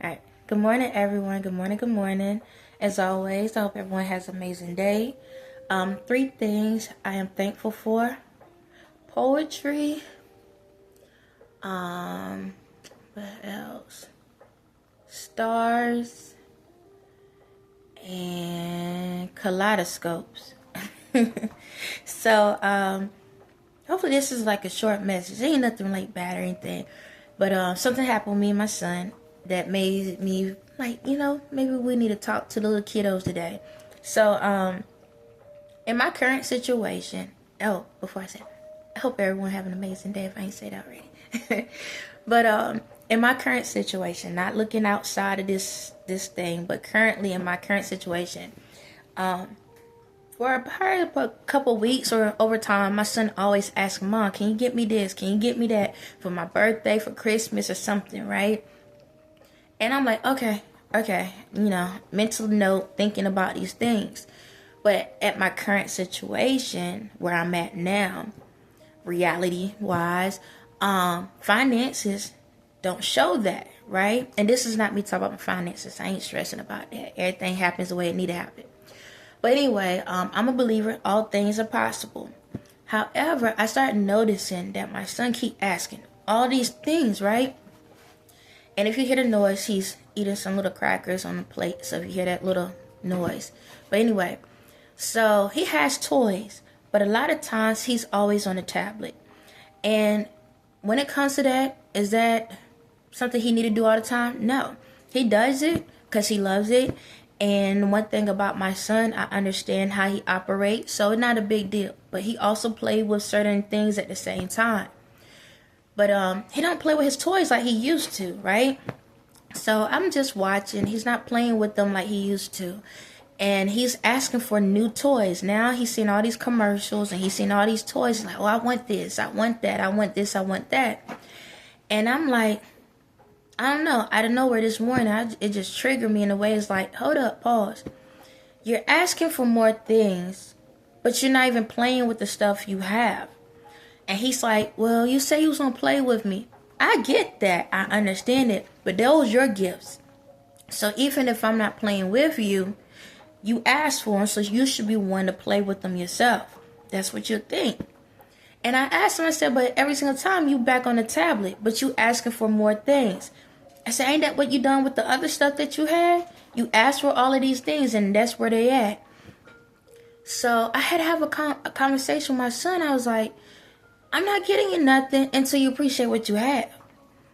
Alright, good morning everyone. Good morning, good morning. As always, I hope everyone has an amazing day. Three things I am thankful for. Poetry. What else? Stars. And kaleidoscopes. So, hopefully this is like a short message. It ain't nothing like bad or anything. But something happened with me and my son that made me like, maybe we need to talk to the little kiddos today. So, in my current situation, before I say, I hope everyone have an amazing day if I ain't say that already. But in my current situation, not looking outside of this thing, but currently in my current situation, for probably a couple weeks or over time, my son always asks, Mom, can you get me this? Can you get me that for my birthday, for Christmas or something, right? And I'm like, okay, mental note, thinking about these things. But at my current situation, where I'm at now, reality-wise, finances don't show that, right? And this is not me talking about my finances. I ain't stressing about that. Everything happens the way it need to happen. But anyway, I'm a believer. All things are possible. However, I started noticing that my son keep asking all these things, right? And if you hear the noise, he's eating some little crackers on the plate. So if you hear that little noise. But anyway, so he has toys. But a lot of times he's always on a tablet. And when it comes to that, is that something he need to do all the time? No. He does it because he loves it. And one thing about my son, I understand how he operates. So it's not a big deal. But he also plays with certain things at the same time. But he don't play with his toys like he used to, right? So I'm just watching. He's not playing with them like he used to. And he's asking for new toys. Now he's seeing all these commercials and he's seeing all these toys. He's like, oh, I want this. I want that. I want this. I want that. And I'm like, I don't know. Out of nowhere this morning, it just triggered me in a way. It's like, hold up, pause. You're asking for more things, but you're not even playing with the stuff you have. And he's like, well, you say you was going to play with me. I get that. I understand it. But those your gifts. So even if I'm not playing with you, you asked for them. So you should be one to play with them yourself. That's what you think. And I asked him, I said, but every single time you back on the tablet, but you asking for more things. I said, ain't that what you done with the other stuff that you had? You asked for all of these things and that's where they at. So I had to have a conversation with my son. I was like, I'm not getting you nothing until you appreciate what you have.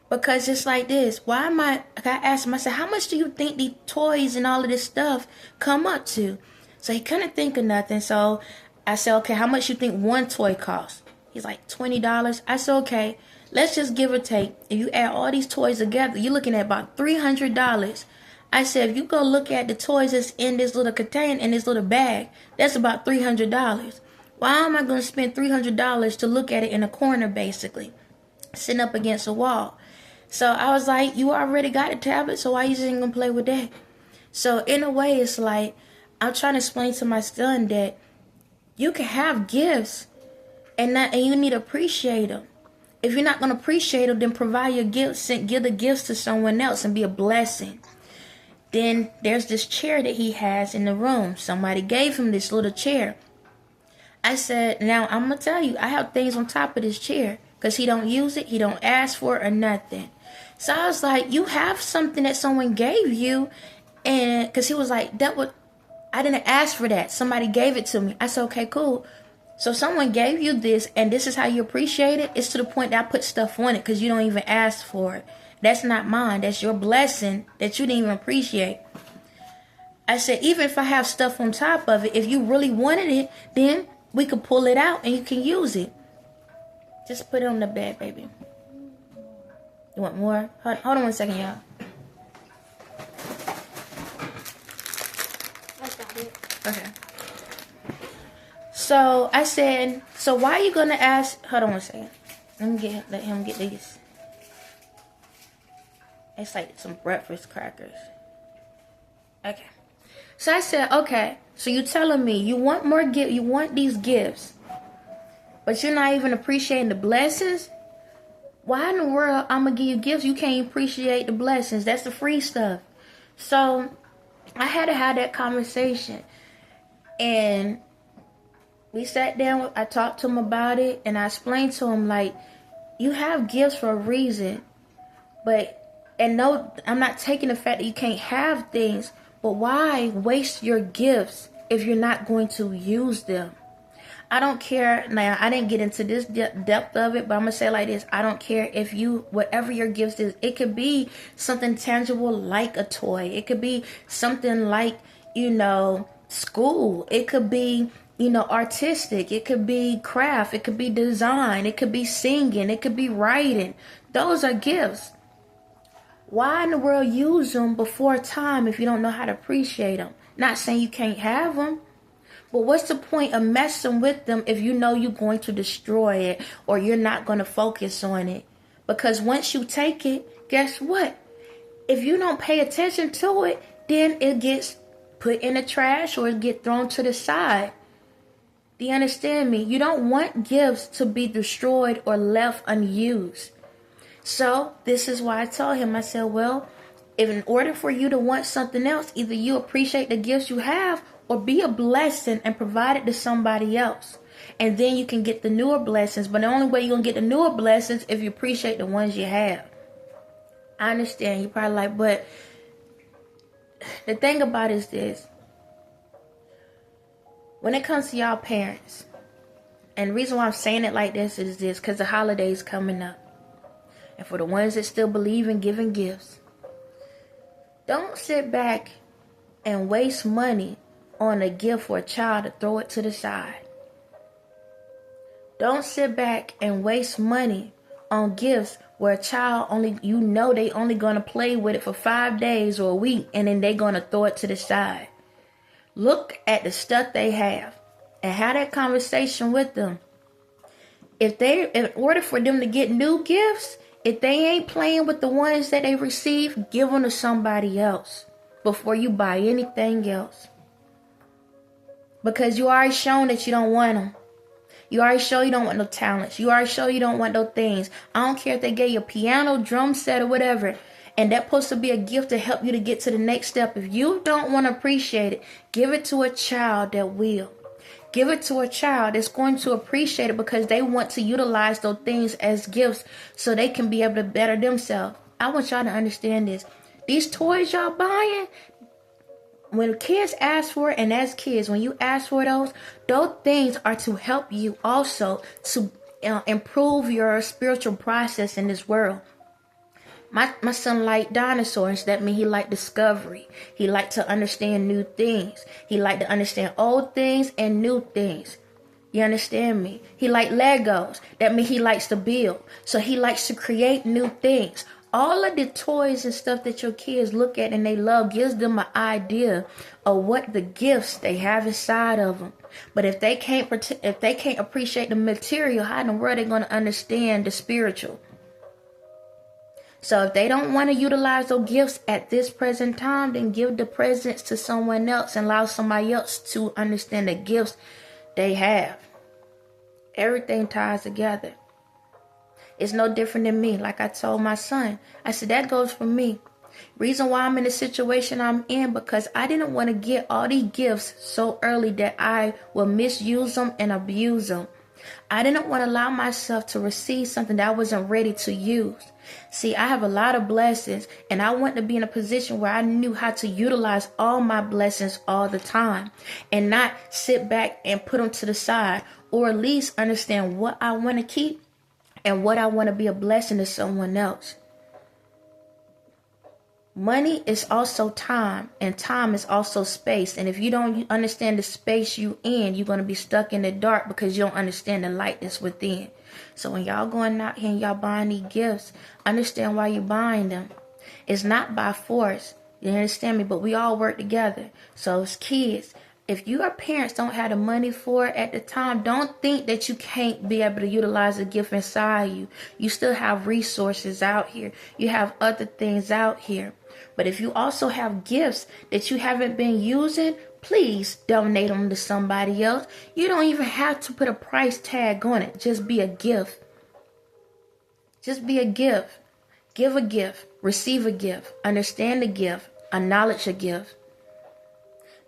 Because it's like this. I asked him, I said, how much do you think the toys and all of this stuff come up to? So he couldn't think of nothing. So I said, okay, how much you think one toy costs? He's like, $20. I said, okay, let's just give or take. If you add all these toys together, you're looking at about $300. I said, if you go look at the toys that's in this little container, in this little bag, that's about $300. Why am I going to spend $300 to look at it in a corner, basically, sitting up against a wall? So I was like, you already got a tablet, so why you just ain't going to play with that? So in a way, it's like, I'm trying to explain to my son that you can have gifts and you need to appreciate them. If you're not going to appreciate them, then provide your gifts and give the gifts to someone else and be a blessing. Then there's this chair that he has in the room. Somebody gave him this little chair. I said, now I'm going to tell you, I have things on top of this chair because he don't use it. He don't ask for it or nothing. So I was like, you have something that someone gave you. And because he was like, I didn't ask for that. Somebody gave it to me. I said, okay, cool. So someone gave you this and this is how you appreciate it. It's to the point that I put stuff on it because you don't even ask for it. That's not mine. That's your blessing that you didn't even appreciate. I said, even if I have stuff on top of it, if you really wanted it, then we could pull it out and you can use it. Just put it on the bed, baby. You want more? Hold on 1 second, y'all. Okay. So I said, so why are you going to ask? Hold on 1 second. Let him get these. It's like some breakfast crackers. Okay. So I said, okay, so you telling me you want more you want these gifts, but you're not even appreciating the blessings? Why in the world I'm going to give you gifts? You can't appreciate the blessings. That's the free stuff. So I had to have that conversation. And we sat down. I talked to him about it. And I explained to him, like, you have gifts for a reason. And no, I'm not taking the fact that you can't have things. But why waste your gifts if you're not going to use them? I don't care. Now, I didn't get into this depth of it, but I'm going to say it like this. I don't care if whatever your gift is, it could be something tangible like a toy. It could be something like, school. It could be, artistic. It could be craft. It could be design. It could be singing. It could be writing. Those are gifts. Why in the world use them before time if you don't know how to appreciate them? Not saying you can't have them. But what's the point of messing with them if you know you're going to destroy it or you're not going to focus on it? Because once you take it, guess what? If you don't pay attention to it, then it gets put in the trash or it gets thrown to the side. Do you understand me? You don't want gifts to be destroyed or left unused. So this is why I told him, I said, well, if in order for you to want something else, either you appreciate the gifts you have or be a blessing and provide it to somebody else. And then you can get the newer blessings. But the only way you're going to get the newer blessings if you appreciate the ones you have. I understand. You're probably like, but the thing about it is this. When it comes to y'all parents, and the reason why I'm saying it like this is this, because the holiday's coming up. And for the ones that still believe in giving gifts, don't sit back and waste money on a gift for a child to throw it to the side. Don't sit back and waste money on gifts where a child they only gonna play with it for 5 days or a week and then they gonna throw it to the side. Look at the stuff they have and have that conversation with them. In order for them to get new gifts, if they ain't playing with the ones that they received, give them to somebody else before you buy anything else. Because you already shown that you don't want them. You already show you don't want no talents. You already show you don't want no things. I don't care if they gave you a piano, drum set, or whatever. And that's supposed to be a gift to help you to get to the next step. If you don't want to appreciate it, give it to a child that will. Give it to a child that's going to appreciate it because they want to utilize those things as gifts so they can be able to better themselves. I want y'all to understand this. These toys y'all buying, when kids ask for it, and as kids, when you ask for those things are to help you also to improve your spiritual process in this world. My son liked dinosaurs. That means he liked discovery. He liked to understand new things. He liked to understand old things and new things. You understand me? He liked Legos. That means he likes to build. So he likes to create new things. All of the toys and stuff that your kids look at and they love gives them an idea of what the gifts they have inside of them. But if they can't appreciate the material, how in the world are they going to understand the spiritual? So if they don't want to utilize those gifts at this present time, then give the presents to someone else and allow somebody else to understand the gifts they have. Everything ties together. It's no different than me. Like I told my son, I said, that goes for me. Reason why I'm in the situation I'm in, because I didn't want to get all these gifts so early that I will misuse them and abuse them. I didn't want to allow myself to receive something that I wasn't ready to use. See, I have a lot of blessings, and I want to be in a position where I knew how to utilize all my blessings all the time and not sit back and put them to the side, or at least understand what I want to keep and what I want to be a blessing to someone else. Money is also time, and time is also space. And if you don't understand the space you in, you're going to be stuck in the dark because you don't understand the light that's within. So when y'all going out here and y'all buying these gifts, understand why you're buying them. It's not by force. You understand me? But we all work together. So as kids, if your parents don't have the money for it at the time, don't think that you can't be able to utilize a gift inside you. You still have resources out here. You have other things out here. But if you also have gifts that you haven't been using, please donate them to somebody else. You don't even have to put a price tag on it. Just be a gift. Just be a gift. Give a gift. Receive a gift. Understand a gift. Acknowledge a gift.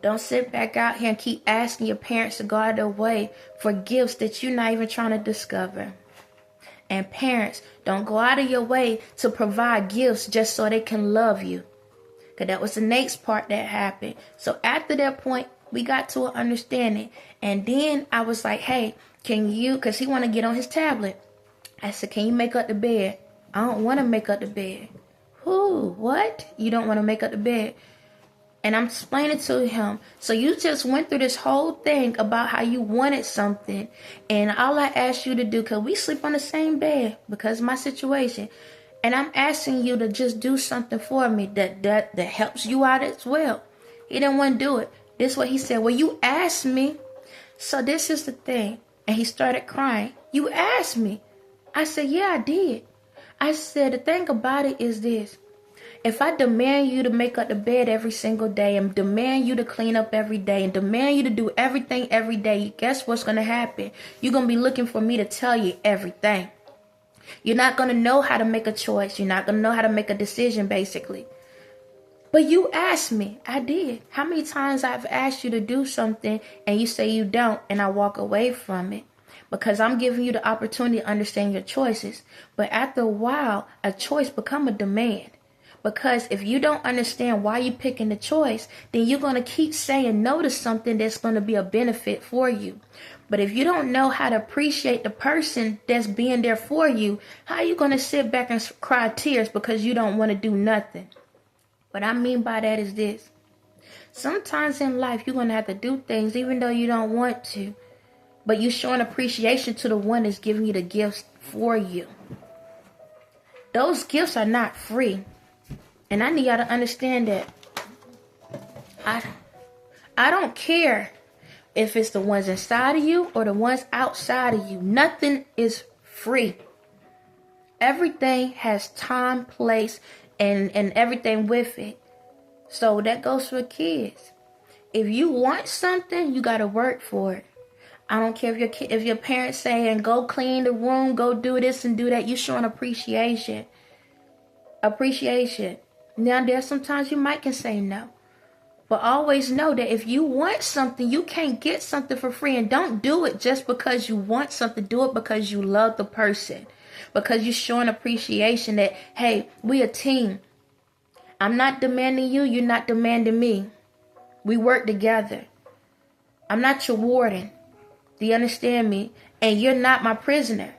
Don't sit back out here and keep asking your parents to go out of their way for gifts that you're not even trying to discover. And parents, don't go out of your way to provide gifts just so they can love you. Because that was the next part that happened. So after that point, we got to an understanding. And then I was like, hey, can you, because he want to get on his tablet. I said, can you make up the bed? I don't want to make up the bed. Who? What? You don't want to make up the bed? And I'm explaining to him, so you just went through this whole thing about how you wanted something. And all I asked you to do, because we sleep on the same bed because of my situation. And I'm asking you to just do something for me that helps you out as well. He didn't want to do it. This is what he said. Well, you asked me. So this is the thing. And he started crying. You asked me. I said, yeah, I did. I said, the thing about it is this. If I demand you to make up the bed every single day and demand you to clean up every day and demand you to do everything every day, guess what's going to happen? You're going to be looking for me to tell you everything. You're not going to know how to make a choice. You're not going to know how to make a decision, basically. But you asked me. I did. How many times I've asked you to do something and you say you don't and I walk away from it? Because I'm giving you the opportunity to understand your choices. But after a while, a choice become a demand. Because if you don't understand why you're picking the choice, then you're going to keep saying no to something that's going to be a benefit for you. But if you don't know how to appreciate the person that's being there for you, how are you going to sit back and cry tears because you don't want to do nothing? What I mean by that is this. Sometimes in life, you're going to have to do things even though you don't want to. But you're showing appreciation to the one that's giving you the gifts for you. Those gifts are not free. And I need y'all to understand that. I don't care if it's the ones inside of you or the ones outside of you. Nothing is free. Everything has time, place, and everything with it. So that goes for kids. If you want something, you got to work for it. I don't care if your parents saying, go clean the room, go do this and do that. You're showing appreciation. Appreciation. Now, there's sometimes you might can say no. But always know that if you want something, you can't get something for free. And don't do it just because you want something. Do it because you love the person. Because you're showing appreciation that, hey, we a team. I'm not demanding you. You're not demanding me. We work together. I'm not your warden. Do you understand me? And you're not my prisoner.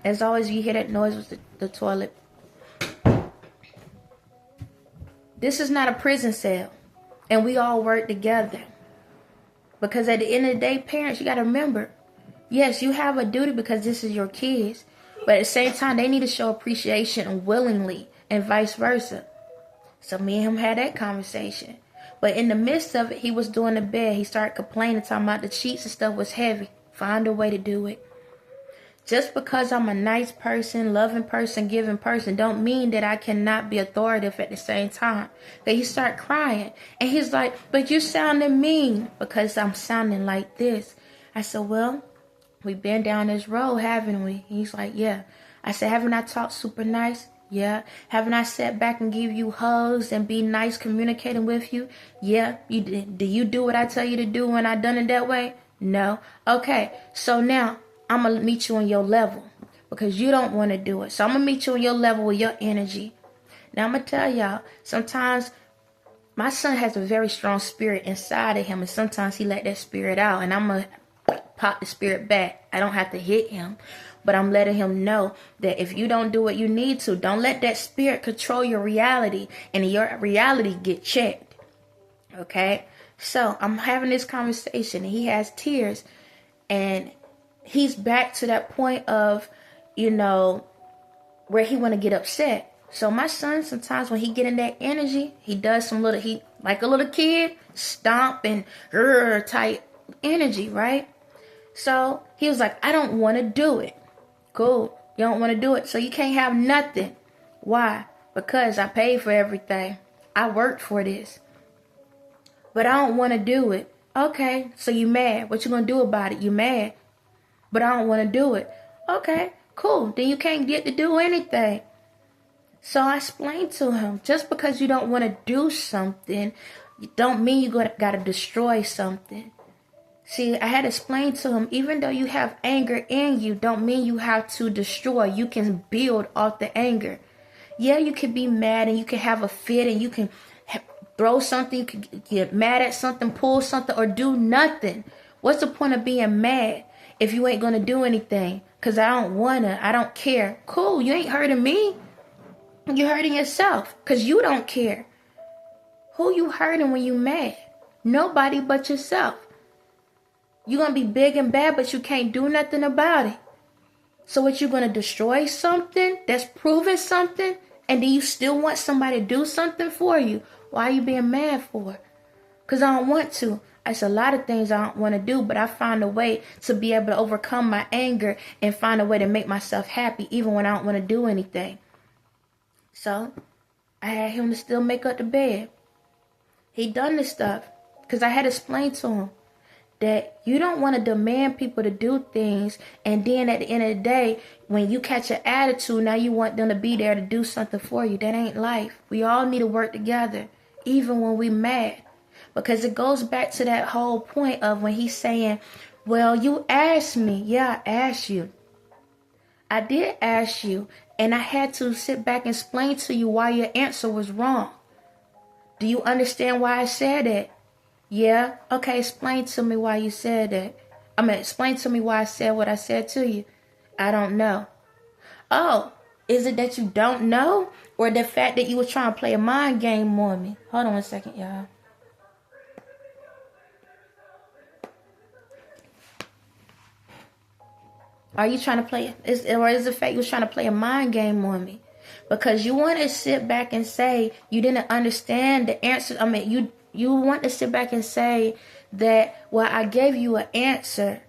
As always, you hear that noise with the toilet. This is not a prison cell. And we all work together. Because at the end of the day, parents, you got to remember. Yes, you have a duty because this is your kids. But at the same time, they need to show appreciation willingly. And vice versa. So me and him had that conversation. But in the midst of it, he was doing the bed. He started complaining, talking about the sheets and stuff was heavy. Find a way to do it. Just because I'm a nice person, loving person, giving person, don't mean that I cannot be authoritative at the same time. But he started crying. And he's like, but you're sounding mean because I'm sounding like this. I said, well, we've been down this road, haven't we? He's like, yeah. I said, haven't I talked super nice? Yeah. Haven't I sat back and give you hugs and be nice communicating with you? Yeah. You did. Do you do what I tell you to do when I done it that way? No. Okay. So now I'm going to meet you on your level because you don't want to do it. So I'm going to meet you on your level with your energy. Now I'm going to tell y'all, sometimes my son has a very strong spirit inside of him and sometimes he let that spirit out and I'm going to pop the spirit back. I don't have to hit him. But I'm letting him know that if you don't do what you need to, don't let that spirit control your reality and your reality get checked. Okay? So I'm having this conversation and he has tears and he's back to that point of, where he want to get upset. So my son, sometimes when he get in that energy, he does he like a little kid, stomp and type energy, right? So he was like, I don't want to do it. Cool. You don't want to do it. So you can't have nothing. Why? Because I paid for everything. I worked for this. But I don't want to do it. Okay. So you mad. What you going to do about it? You mad. But I don't want to do it. Okay. Cool, then you can't get to do anything. So I explained to him, just because you don't want to do something, don't mean you got to destroy something. See, I had to explain to him, even though you have anger in you, don't mean you have to destroy. You can build off the anger. Yeah, you can be mad and you can have a fit and you can throw something, you can get mad at something, pull something, or do nothing. What's the point of being mad if you ain't going to do anything? Because I don't care. Cool, you ain't hurting me. You're hurting yourself because you don't care. Who you hurting when you mad? Nobody but yourself. You're going to be big and bad, but you can't do nothing about it. So what, you going to destroy something that's proving something, and then you still want somebody to do something for you? Why are you being mad for? Because I don't want to. It's a lot of things I don't want to do, but I find a way to be able to overcome my anger and find a way to make myself happy even when I don't want to do anything. So I had him to still make up the bed. He done this stuff because I had to explain to him that you don't want to demand people to do things, and then at the end of the day, when you catch an attitude, now you want them to be there to do something for you. That ain't life. We all need to work together, even when we mad. Because it goes back to that whole point of when he's saying, well, you asked me. Yeah, I asked you. I did ask you, and I had to sit back and explain to you why your answer was wrong. Do you understand why I said it? Yeah? Okay, explain to me why you said that. Explain to me why I said what I said to you. I don't know. Oh, is it that you don't know? Or the fact that you were trying to play a mind game on me? Hold on a second, y'all. Are you trying to play, or is the fact you were trying to play a mind game on me? Because you want to sit back and say you didn't understand the answer. You want to sit back and say that, well, I gave you an answer.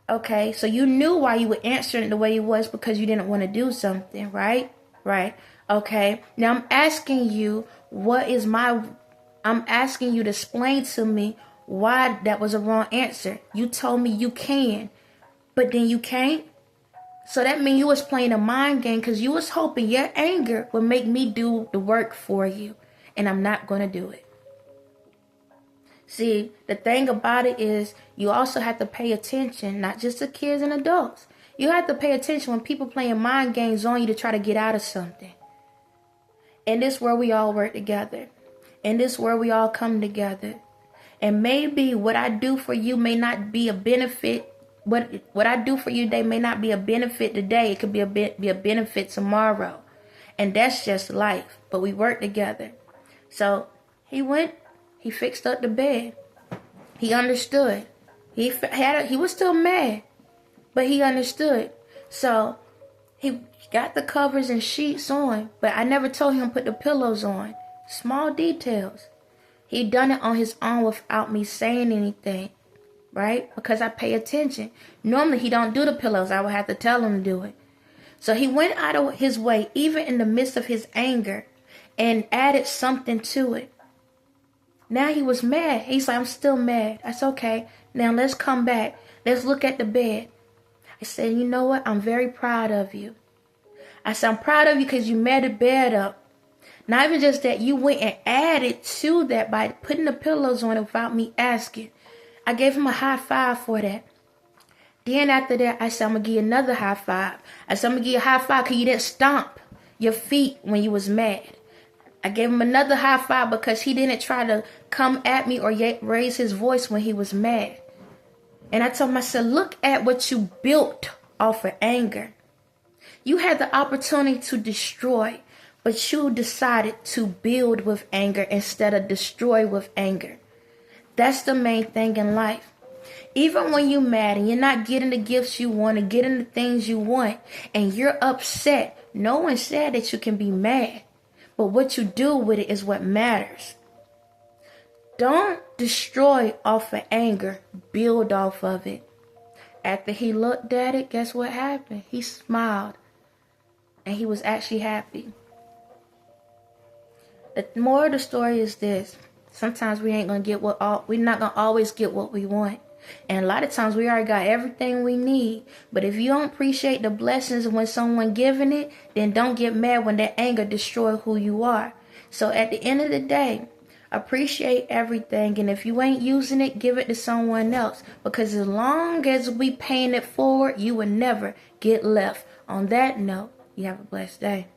Okay, so you knew why you were answering the way it was because you didn't want to do something, right? Right. Okay, now I'm asking you, I'm asking you to explain to me why that was a wrong answer. You told me you can, but then you can't. So that means you was playing a mind game because you was hoping your anger would make me do the work for you. And I'm not going to do it. See, the thing about it is you also have to pay attention, not just to kids and adults. You have to pay attention when people playing mind games on you to try to get out of something. And this is where we all work together. And this is where we all come together. And maybe what I do for you may not be a benefit. What I do for you today may not be a benefit today. It could be a benefit tomorrow. And that's just life. But we work together. So he fixed up the bed. He understood. He was still mad, but he understood. So he got the covers and sheets on, but I never told him to put the pillows on. Small details. He done it on his own without me saying anything, right? Because I pay attention. Normally he don't do the pillows. I would have to tell him to do it. So he went out of his way, even in the midst of his anger, and added something to it. Now he was mad. He's like, I'm still mad. That's okay. Now let's come back. Let's look at the bed. I said, you know what? I'm very proud of you. I said, I'm proud of you because you made the bed up. Not even just that, you went and added to that by putting the pillows on it without me asking. I gave him a high five for that. Then after that, I said, I'm going to give you another high five. I said, I'm going to give you a high five because you didn't stomp your feet when you was mad. I gave him another high five because he didn't try to come at me or raise his voice when he was mad. And I told him, I said, look at what you built off of anger. You had the opportunity to destroy, but you decided to build with anger instead of destroy with anger. That's the main thing in life. Even when you're mad and you're not getting the gifts you want and getting the things you want and you're upset, no one said that you can be mad. But what you do with it is what matters. Don't destroy off of anger. Build off of it. After he looked at it, guess what happened? He smiled. And he was actually happy. The moral of the story is this. Sometimes we're not going to always get what we want. And a lot of times we already got everything we need. But if you don't appreciate the blessings when someone giving it, then don't get mad when that anger destroys who you are. So at the end of the day, appreciate everything. And if you ain't using it, give it to someone else. Because as long as we paying it forward, you will never get left. On that note, you have a blessed day.